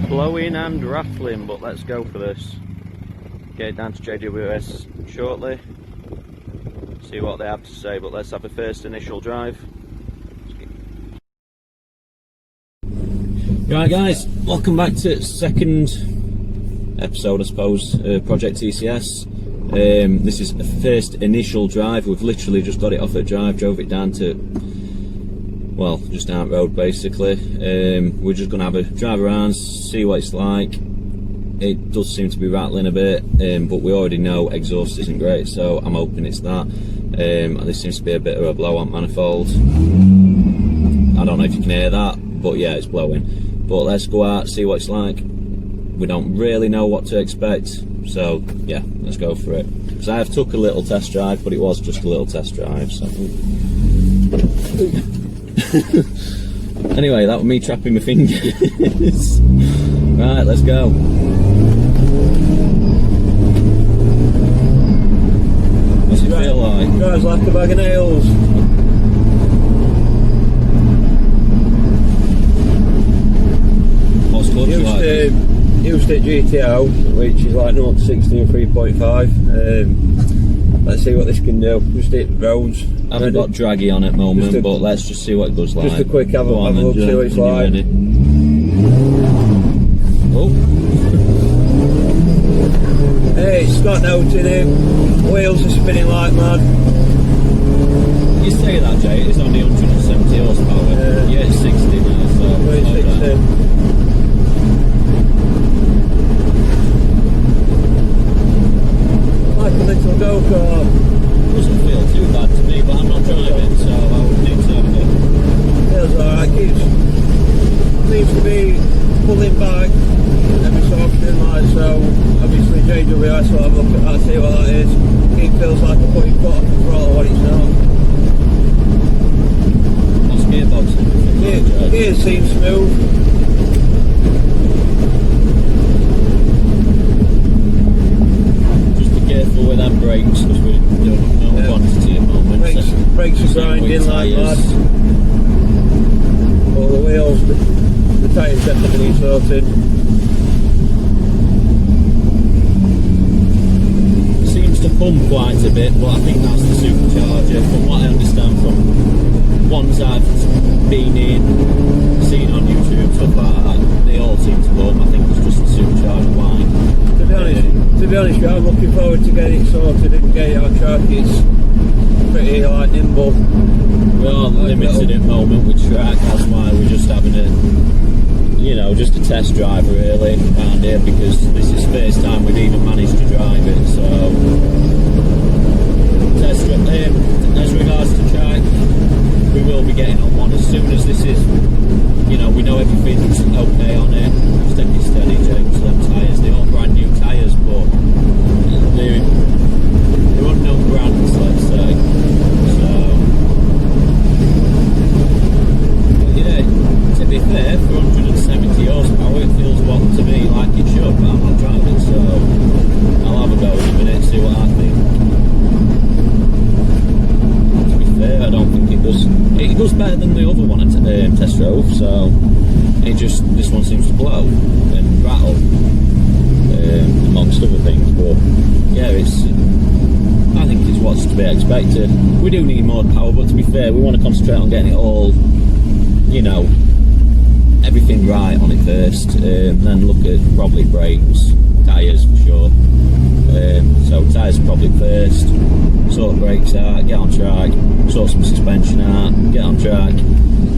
Blowing and rattling, but let's go for this. Get down to JWS shortly, see what they have to say, but let's have a first initial drive. Right guys, welcome back to second episode I suppose, Project TCS. This is a first initial drive. We've literally just got it off a drive, drove it down to, well, just down the road basically. We're just going to have a drive around, see what it's like. It does seem to be rattling a bit, but we already know exhaust isn't great, so I'm hoping it's that. This seems to be a bit of a blow-on manifold. I don't know if you can hear that, but yeah, it's blowing. But let's go out, see what it's like. We don't really know what to expect, so yeah, let's go for it. Because I have took a little test drive, but it was just a little test drive, so... Anyway, that was me trapping my fingers. Right, let's go. What's it feel like? Drives like a bag of nails. What's clutch like? Used it GTO, which is like 0 to 60 in 3.5. Let's see what this can do. Just hit roads. I haven't got draggy on at the moment, but let's just see what it goes like. Just a quick have a look, see what it's like. Oh. Hey, it's got notes in it. Wheels are spinning like mad. You say that, Jay, it's only 170 horsepower. Yeah, it's 60 now, so... It's 60. Like a little go-kart. Doesn't feel too bad to me, but I'm not driving, so I would need to have a go. Feels alright, seems to be pulling back every so often, like so. Obviously JWS will have a look at that, see what that is. It feels like a putting foot off the throttle when it's not. What's gearbox? Gears seem smooth. Just be careful with them brakes, because we don't know quantity at the moment. Brakes are grinding like mad. All the wheels, the tyres definitely sorted. Seems to pump quite a bit, but I think that's the supercharger. From what I understand from ones I've been in, seen on YouTube, stuff like that, they all seem to pump. I think it's just the supercharger line. To be honest, I'm looking forward to getting it sorted and get it on track. It's pretty like nimble. We are limited at the moment with track, that's why we're just having a, you know, just a test drive really around here, because this is the first time we've even managed to drive it, so as regards to track, we will be getting on one as soon as this is, you know, we know everything's okay on it. Just take it steady, James. Them tyres, they're all brand new tyres, but they're unknown brands, let's say. So yeah, to be fair, for 170 horsepower, it feels what to me like it should, but I'm not driving, so I'll have a go in a minute, see what I think. To be fair, I don't think it does better than the other one I test drove, so this one seems to blow and rattle, amongst other things, but yeah, I think it's what's to be expected. We do need more power, but to be fair, we want to concentrate on getting it all, you know, everything right on it first, then look at probably brakes, tyres for sure. So tyres probably first, sort the brakes out, get on track, sort some suspension out, get on track,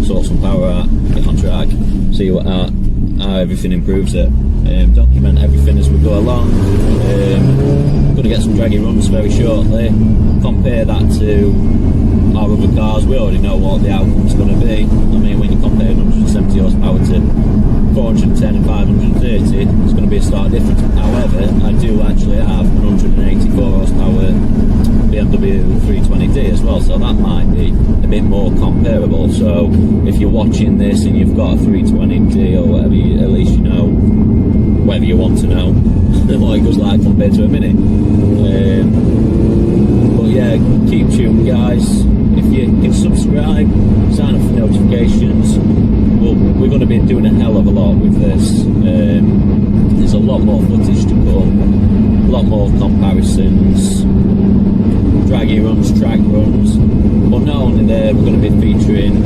sort some power out, get on track, see how everything improves it. Document everything as we go along. Going to get some draggy runs very shortly. Compare that to our other cars. We already know what the outcome's going to be. I mean, when you compare 170 horsepower to 410 and 530, it's going to be a stark difference. However, I do actually have 184 horsepower BMW 320D as well, so that might be a bit more comparable. So if you're watching this and you've got a 320D or whatever, at least you know whether you want to know what it goes like compared to a Mini. But yeah, keep tuned, guys. If you can subscribe, sign up for notifications. We're going to be doing a hell of a lot with this. There's a lot more footage to come, a lot more comparisons, draggy runs, track runs. But not only there, we're going to be featuring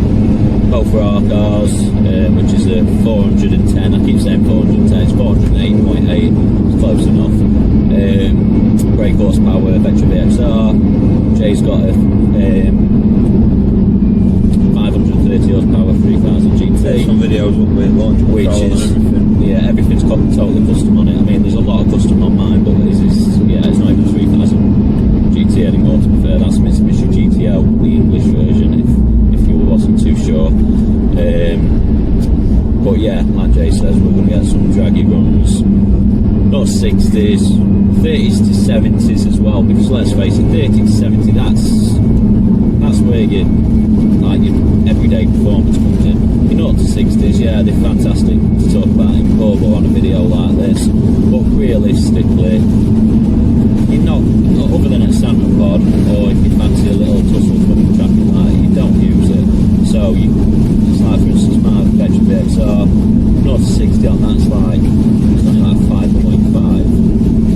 both of our cars, which is a 410. I keep saying 410, it's 408.8, it's close enough. Brake horsepower, Vectra VXR. Jay's got a 530 horsepower 3000 GT. There's some videos up with launch control, which is, and everything. Yeah, everything's totally custom on it. I mean, there's a lot of custom on mine, but it's not even 3000 GT anymore, to be fair. That's Mitsubishi GTO, the English version, if you wasn't too sure. But yeah, like Jay says, we're going to get some draggy runs, not 60s, 30s to 70s as well, because let's face it, 30 to 70, that's where your everyday performance comes in. Your 0 to 60s, yeah, they're fantastic to talk about in Corvo on a video like this, but realistically, you're not, other than at Santa Pod, or if you fancy a little tussle from the traffic light, you don't use it. So it's like, for instance, my Vectra VXR, 0 to 60 on that's it's only like 5.5,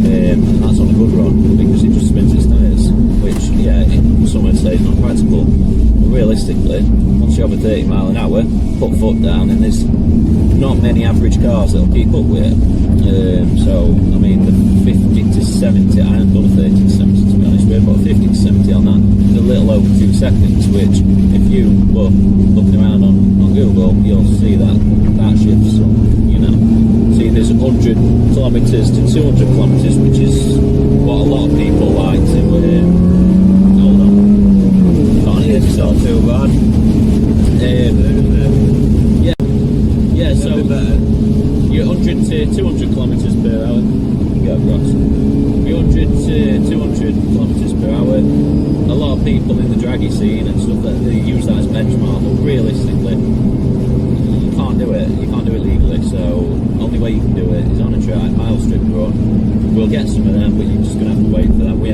and that's on a good run because it just spins its tyres, which, yeah, some would say is not practical. But realistically, once you're over 30 mile an hour, put foot down, and there's not many average cars that'll keep up with it. So, I mean, the 50 to 70, I haven't done a 30 to 70 to be honest with, but 50 to 70 on that is a little over 2 seconds, which, if you were looking around on Google, you'll see that shifts, so, you know. See, there's 100 kilometres to 200 kilometres, which is what a lot of people like to, hold on, can't hear It's not myself. too bad. Yeah, so better. you're 100 to 200 kilometres per hour. Go across. You're 100 to 200 kilometres per hour. A lot of people in the draggy scene and stuff, that they use that as benchmark, but realistically, you can't do it. You can't do it legally. So only way you can do it is on a track, mile strip run. We'll get some of them, but you're just going to have to wait for them. We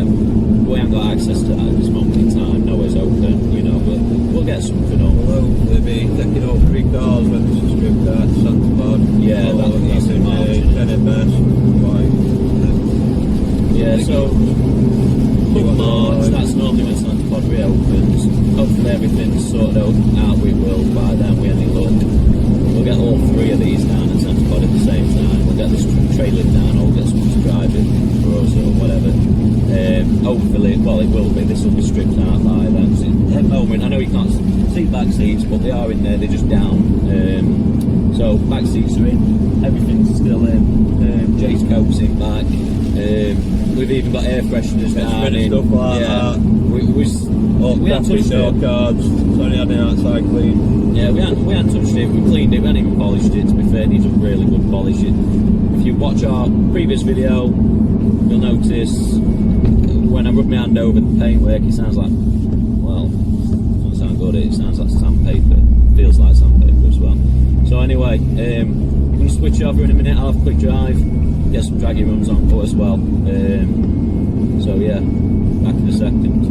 haven't got access to that at this moment in time. Nowhere's open, you know, but we'll get something up. Well, they'll be taking all 3 cars when this is stripped out to Santa Pod. Yeah, that's in March. Yeah, so come March, that's normally when Santa Pod reopens. Hopefully everything's sorted out we will by then. We only look. We'll get all 3 of these down at Santa Pod at the same time. We'll get this trailer down, or we'll get someone to drive it for us or whatever. Hopefully, well, it will be. This will be stripped out by then. So at the moment, I know you can't see back seats, but they are in there. They're just down. So back seats are in. Everything's still in. Jay's coat's in back. We've even got air fresheners down in. Stuff like that. We hadn't touched it. Cards. It's only had an outside clean. Yeah, we hadn't touched it. We cleaned it. We hadn't even polished it. To be fair, it needs a really good polish. If you watch our previous video, you'll notice when I rub my hand over the paintwork, it sounds like, well, it doesn't sound good. It sounds like sandpaper. It feels like sandpaper as well. So anyway, we're going to switch over in a minute. I'll have a quick drive, get some draggy runs on foot as well. So yeah, back in a second.